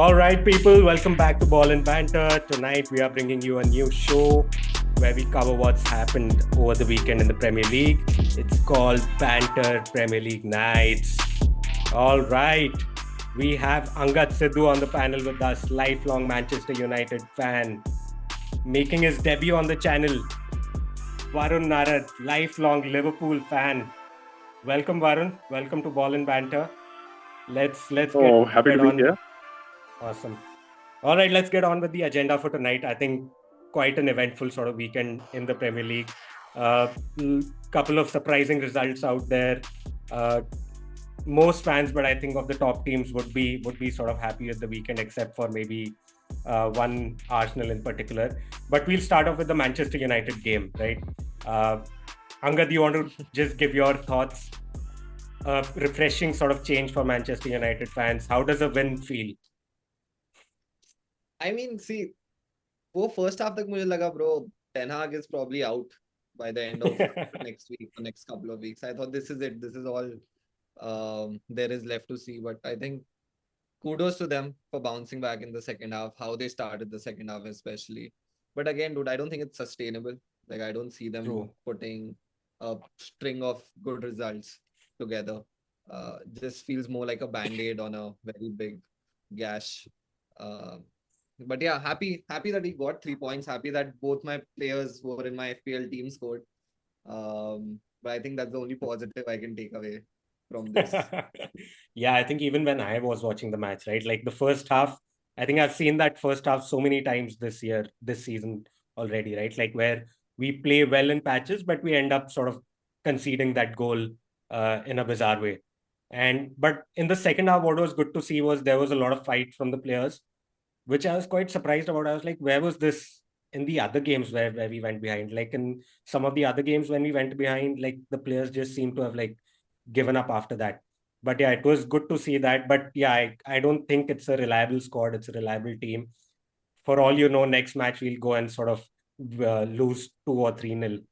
All right, people, welcome back to Ball and Banter. Tonight, we are bringing you a new show where we cover what's happened over the weekend in the Premier League. It's called Banter Premier League Nights. All right, we have Angad Sidhu on the panel with us, lifelong Manchester United fan. Making his debut on the channel, Varun Narad, lifelong Liverpool fan. Welcome, Varun. Welcome to Ball and Banter. Let's happy get to be on. here. Awesome. All right, let's get on with the agenda for tonight. I think quite an eventful sort of weekend in the Premier League. Couple of surprising results out there. Most fans, but I think of the top teams would be sort of happy with the weekend, except for maybe one Arsenal in particular. But we'll start off with the Manchester United game, right? Angad, do you want to just give your thoughts? Refreshing sort of change for Manchester United fans. How does a win feel? I mean, see, वो first half तक मुझे लगा bro, Ten Hag is probably out by the end of next week or next couple of weeks. I thought this is it. This is all there is left to see. But I think kudos to them for bouncing back in the second half, how they started the second half especially. But again, dude, I don't think it's sustainable. Like, I don't see them putting a string of good results together. This feels more like a band-aid on a very big gash. But yeah, happy that he got 3 points. Happy that both my players who were in my FPL team scored. But I think that's the only positive I can take away from this. Yeah, I think even when I was watching the match, right? Like the first half, I think I've seen that first half so many times this season already, right? Like where we play well in patches, but we end up sort of conceding that goal in a bizarre way. But in the second half, what was good to see was there was a lot of fight from the players, which I was quite surprised about. I was like, where was this in the other games where we went behind? Like in some of the other games when we went behind, like the players just seemed to have like given up after that. But yeah, it was good to see that. But yeah, I don't think it's a reliable squad. It's a reliable team. For all you know, next match we'll go and sort of lose 2 or 3-0.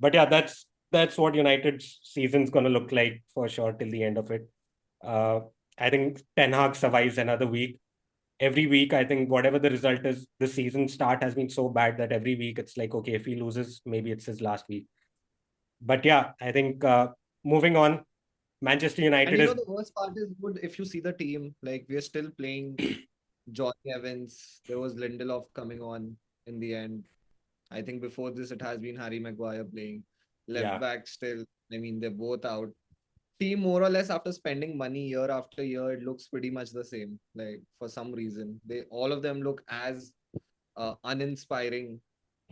But yeah, that's what United's season's gonna look like for sure till the end of it. Uh, I think Ten Hag survives another week. Every week, I think whatever the result is, the season start has been so bad that every week it's like, okay, if he loses, maybe it's his last week. But yeah, I think moving on, Manchester United And is. the worst part is, good if you see the team, like we're still playing Johnny Evans. There was Lindelof coming on in the end. I think before this, it has been Harry Maguire playing. Left back still. I mean, they're both out. Team more or less after spending money year after year, it looks pretty much the same. Like for some reason, all of them look as uninspiring.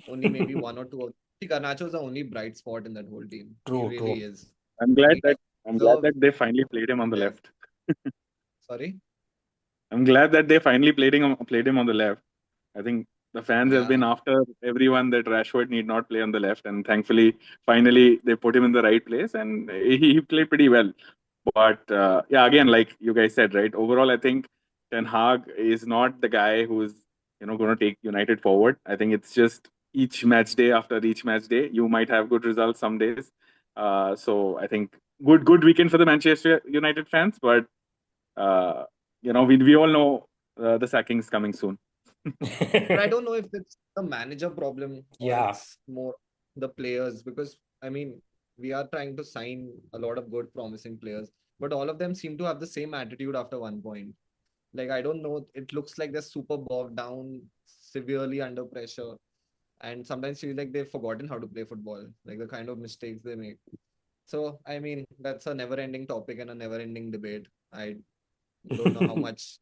Only maybe one or two. Garnacho is the only bright spot in that whole team. True, He really true. is. I'm glad that they finally played him on the left. Sorry? I'm glad that they finally played him on the left. I think the fans have been after everyone that Rashford need not play on the left, and thankfully, finally they put him in the right place, and he played pretty well. But yeah, again, like you guys said, right? Overall, I think Ten Hag is not the guy who's going to take United forward. I think it's just each match day after each match day, you might have good results some days. So I think good weekend for the Manchester United fans, but we all know the sacking is coming soon. But I don't know if it's the manager problem or Yeah. it's more the players, because I mean, we are trying to sign a lot of good promising players, but all of them seem to have the same attitude after one point. Like, I don't know, it looks like they're super bogged down, severely under pressure, and sometimes feel like they've forgotten how to play football, like the kind of mistakes they make. So, I mean, that's a never-ending topic and a never-ending debate. I don't know how much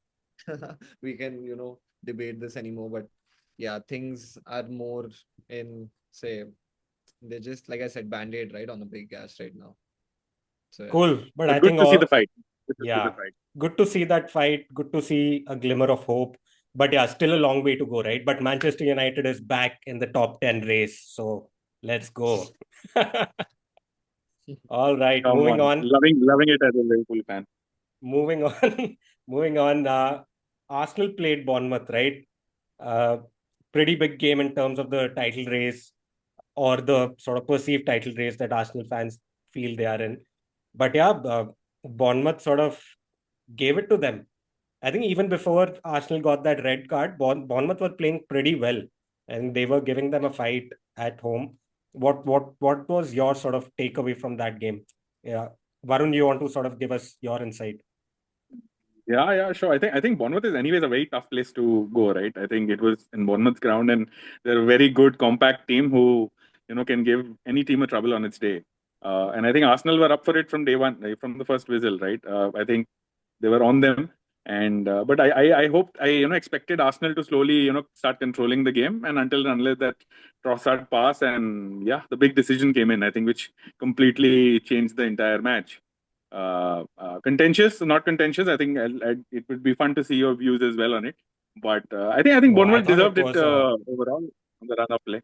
we can, debate this anymore. But yeah, things are more in, say, they're just, like I said, band-aid, right, on a big gash right now. So yeah. Cool. But I good think to see the fight. Yeah, good to see that fight. Good to see a glimmer of hope. But yeah, still a long way to go, right? But Manchester United is back in the top 10 race. So let's go. All right, Come moving on. Loving it as a Liverpool fan. Moving on. Moving on. Arsenal played Bournemouth, right? Pretty big game in terms of the title race, or the sort of perceived title race that Arsenal fans feel they are in. But yeah, Bournemouth sort of gave it to them. I think even before Arsenal got that red card, Bournemouth were playing pretty well, and they were giving them a fight at home. What was your sort of takeaway from that game? Yeah, Varun, you want to sort of give us your insight? Yeah, sure. I think Bournemouth is anyways a very tough place to go, right? I think it was in Bournemouth's ground, and they're a very good compact team who can give any team a trouble on its day. And I think Arsenal were up for it from day one, like, from the first whistle, right? I think they were on them, and but I hoped expected Arsenal to slowly start controlling the game, and unless that Trossard pass, and yeah, the big decision came in, I think, which completely changed the entire match. Contentious, not contentious. I think it would be fun to see your views as well on it. But I think Oh, I Bournemouth thought it deserved it was a overall on the run of play.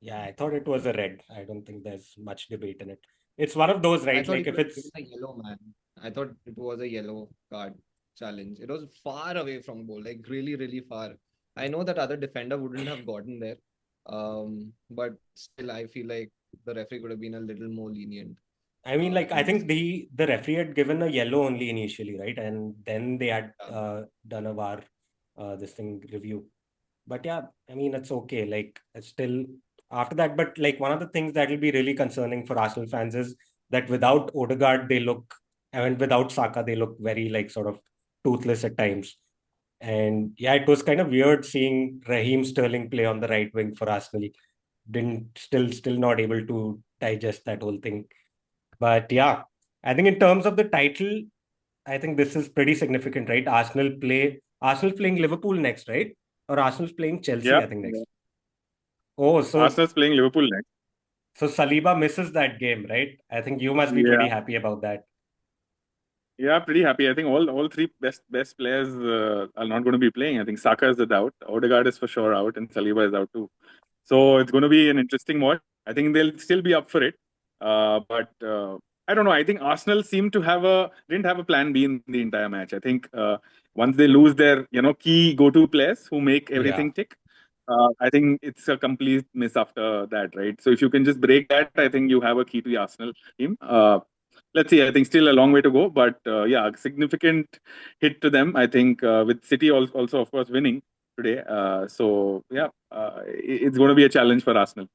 yeah, I thought it was a red. I don't think there's much debate in it. It's one of those, I right? thought he Like could if have given it's a yellow, man. I thought it was a yellow card challenge. It was far away from goal, like really, really far. I know that other defender wouldn't have gotten there. But still I feel like the referee could have been a little more lenient I mean, like I in this. think the referee had given a yellow only initially, right? And then they had Yeah. done a VAR this thing review. But yeah, I mean it's okay. Like it's still after that, but like one of the things that will be really concerning for Arsenal fans is that without Odegaard they look, and without Saka they look very like sort of toothless at times. And yeah, it was kind of weird seeing Raheem Sterling play on the right wing for Arsenal. Didn't still not able to digest that whole thing. But yeah, I think in terms of the title, I think this is pretty significant, right? Arsenal playing Liverpool next, right? Or Arsenal's playing Chelsea, Yeah, I think yeah. next. Oh, Arsenal's playing Liverpool next. so Saliba misses that game, right? I think you must be Yeah, pretty happy about that. yeah, pretty happy. I think all three best players are not going to be playing. I think Saka is the doubt. Odegaard is for sure out, and Saliba is out too. So it's going to be an interesting watch. I think they'll still be up for it. But I don't know. I think Arsenal seem to didn't have a plan B in the entire match. I think once they lose their key go-to players who make Yeah. everything tick, I think it's a complete miss after that, right? So if you can just break that, I think you have a key to the Arsenal team. Let's see. I think still a long way to go, but yeah, a significant hit to them. I think with City also of course winning today. So yeah, it's going to be a challenge for Arsenal.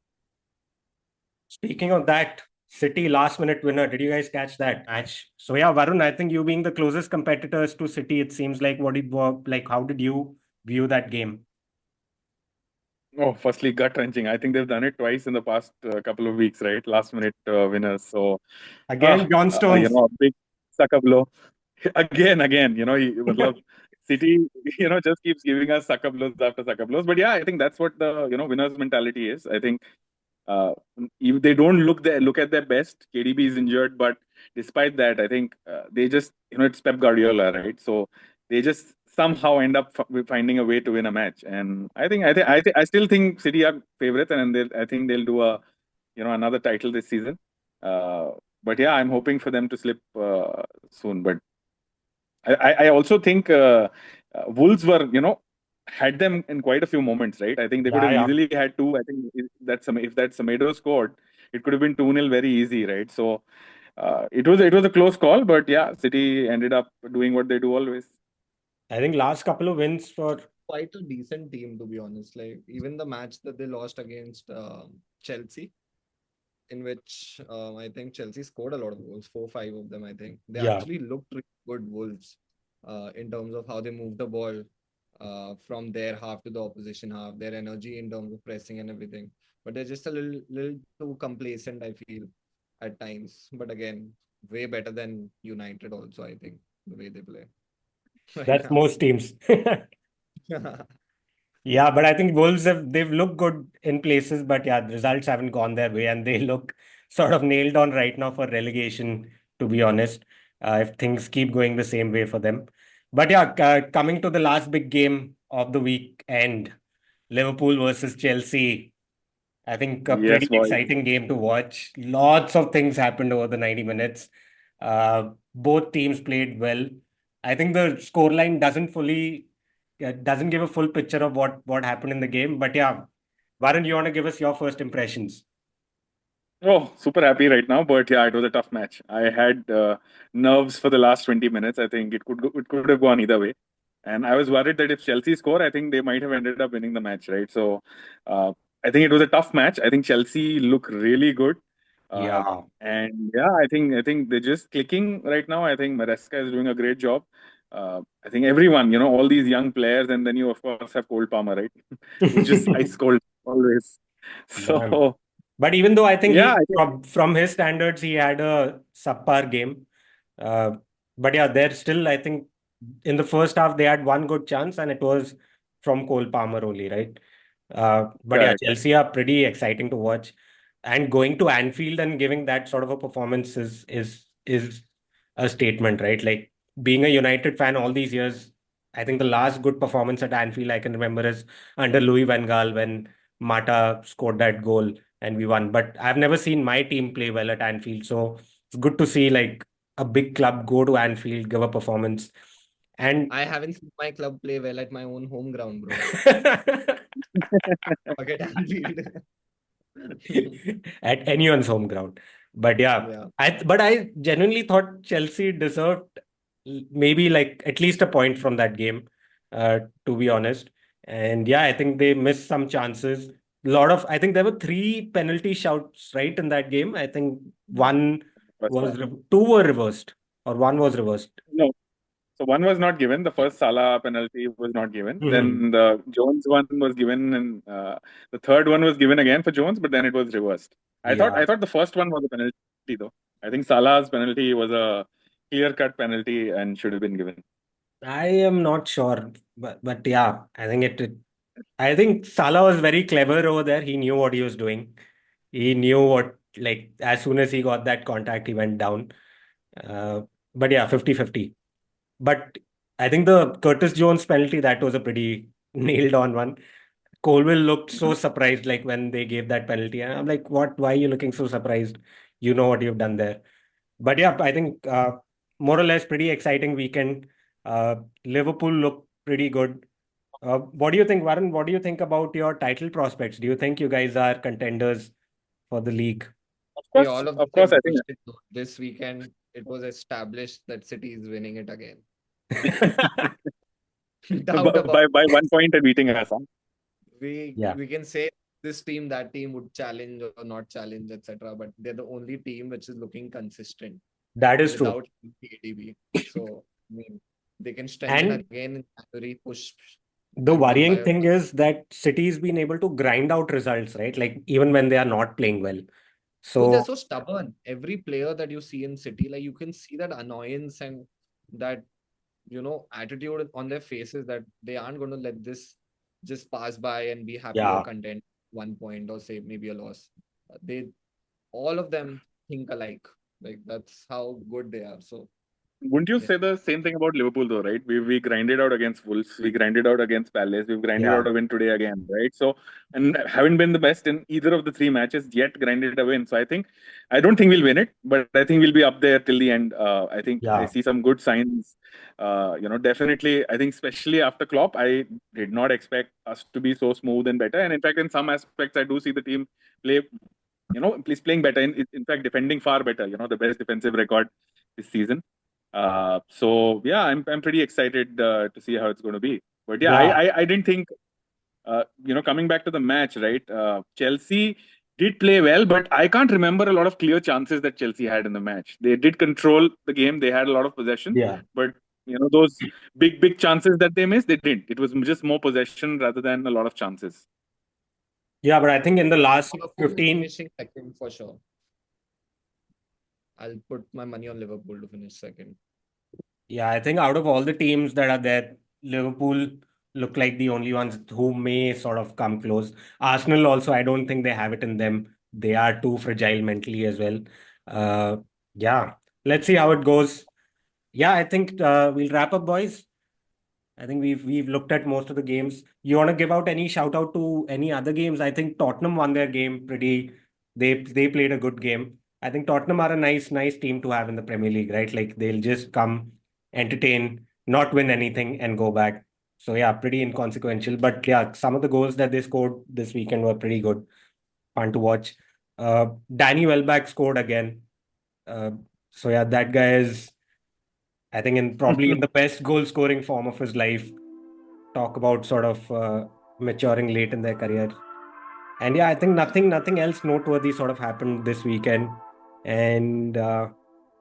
Speaking of that, City last minute winner. Did you guys catch that match? So yeah, Varun, I think you being the closest competitors to City, it seems like how did you view that game? Oh, firstly, gut wrenching. I think they've done it twice in the past couple of weeks, right? Last minute winners. So, Again, John Stones. a big sucker blow. Again, matlab, City, just keeps giving us sucker blows after sucker blows. But yeah, I think that's what the, winners mentality is. I think uh, if they don't look at their best, KDB is injured, but despite that, I think they just it's Pep Guardiola, right? So they just somehow end up finding a way to win a match, and I still think City are favorites, and I think they'll do a another title this season. Uh, but yeah, I'm hoping for them to slip soon. But I also think Wolves were had them in quite a few moments, right? I think they could Yeah, have yeah. easily had two. I think if that Semedo scored, it could have been 2-0 very easy, right? So it was a close call, but yeah, City ended up doing what they do always. I think last couple of wins for Quite a decent team, to be honest. Like even the match that they lost against Chelsea, in which I think Chelsea scored a lot of goals, 4, 5 of them. I think they yeah. actually looked really good, Wolves, in terms of how they moved the ball from their half to the opposition half, their energy in terms of pressing and everything. But they're just a little too complacent, I feel, at times. But again, way better than United, also, I think, the way they play right That's now. most teams. Yeah, but I think they've looked good in places, but yeah, the results haven't gone their way, and they look sort of nailed on right now for relegation, to be honest, if things keep going the same way for them. But yeah, coming to the last big game of the weekend, Liverpool versus Chelsea. I think a pretty Yes, boys. exciting game to watch. Lots of things happened over the 90 minutes. Both teams played well. I think the scoreline doesn't give a full picture of what happened in the game. But yeah, Varun, you want to give us your first impressions? Oh, super happy right now, but yeah, it was a tough match. I had nerves for the last 20 minutes. I think it could have gone either way. And I was worried that if Chelsea score, I think they might have ended up winning the match, right? So uh, I think it was a tough match. I think Chelsea look really good. Uh, Yeah. and yeah, I think they're just clicking right now. I think Maresca is doing a great job. I think everyone, all these young players, and then you of course have Cole Palmer, right? Who's just ice cold always. Damn. So But even though I think yeah, I he think from his standards he had a subpar game. Uh, but yeah, they're still, I think in the first half they had one good chance and it was from Cole Palmer only, right? But yeah, correct. Chelsea are pretty exciting to watch. And going to Anfield and giving that sort of a performance is a statement, right? Like being a United fan all these years, I think the last good performance at Anfield I can remember is under Louis Van Gaal when Mata scored that goal and we won. But I've never seen my team play well at Anfield. So it's good to see like a big club go to Anfield, give a performance. And I haven't seen my club play well at my own home ground, bro. Forget Anfield. at anyone's home ground. But yeah, Yeah. I genuinely thought Chelsea deserved maybe like at least a point from that game, to be honest. And yeah, I think they missed some chances. I think there were three penalty shouts right in that game. I think one First half. two were reversed, or one was reversed. No, so one was not given. The first Salah penalty was not given. Mhm. Then the Jones one was given, and the third one was given again for Jones, but then it was reversed. I Yeah, thought the first one was a penalty though. I think Salah's penalty was a clear cut penalty and should have been given. I am not sure, but yeah, I think I think Salah was very clever over there. He knew what he was doing. He knew what, like, as soon as he got that contact, he went down. Uh, but yeah, 50-50. But I think the Curtis Jones penalty, that was a pretty nailed on one. Colville looked so surprised, like, when they gave that penalty. And I'm like, what? Why are you looking so surprised? You know what you've done there. But yeah, I think more or less pretty exciting weekend. Liverpool looked pretty good. What do you think, Varun? What do you think about your title prospects? Do you think you guys are contenders for the league? We all of us Of had course, I think. pushed it though. This weekend. It was established that City is winning it again. Doubt about By 1 point and beating us. Huh? Yeah, we can say this team, that team would challenge or not challenge, etc. But they're the only team which is looking consistent that is true. without ADB. So I mean, they can strengthen And again in January, push the and win by worrying a thing is that City's been able to grind out results, right? Like even when they are not playing well. because they're So so stubborn. Every player that you see in City, like you can see that annoyance and that attitude on their faces that they aren't going to let this just pass by and be happy or yeah, content 1 point or say maybe a loss. They all of them think alike. Like that's how good they are. So Wouldn't you yeah, say the same thing about Liverpool though, right? We grinded out against Wolves, we grinded out against Palace, we've grinded yeah, out a win today again, right? So and haven't been the best in either of the three matches yet, grinded a win. So I don't think we'll win it, but I think we'll be up there till the end. I think I yeah, see some good signs. Definitely. I think especially after Klopp, I did not expect us to be so smooth and better. And in fact, in some aspects, I do see the team play. He's playing better. In fact, defending far better. The best defensive record this season. So yeah, I'm pretty excited to see how it's going to be. But yeah, yeah, I didn't think coming back to the match, right? Chelsea did play well, but I can't remember a lot of clear chances that Chelsea had in the match. They did control the game. They had a lot of possession, yeah. but those big chances that they missed, they didn't. It was just more possession rather than a lot of chances. Yeah, but I think in the last Liverpool 15, finishing second for sure. I'll put my money on Liverpool to finish second. yeah, I think out of all the teams that are there, Liverpool look like the only ones who may sort of come close. Arsenal also, I don't think they have it in them. They are too fragile mentally as well. Uh, yeah, let's see how it goes. Yeah, I think we'll wrap up, boys. I think we've looked at most of the games. You want to give out any shout out to any other games? I think Tottenham won their game pretty. They played a good game. I think Tottenham are a nice team to have in the Premier League, right? Like they'll just come, entertain, not win anything, and go back. So yeah, pretty inconsequential. But yeah, some of the goals that they scored this weekend were pretty good, fun to watch. Danny Welbeck scored again. Uh, so yeah, that guy is. I think probably in the best goal scoring form of his life. Talk about sort of maturing late in their career. And yeah, I think nothing else noteworthy sort of happened this weekend. And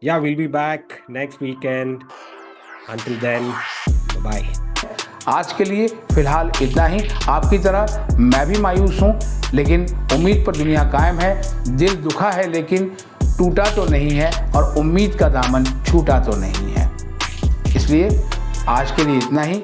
yeah, we'll be back next weekend. Until then, bye. आज के लिए फिलहाल इतना ही। आपकी तरह मैं भी मायूस हूँ, लेकिन उम्मीद पर दुनिया कायम है। दिल दुखा है लेकिन टूटा तो नहीं है, और उम्मीद का दामन छूटा तो नहीं है। इसलिए आज के लिए इतना ही।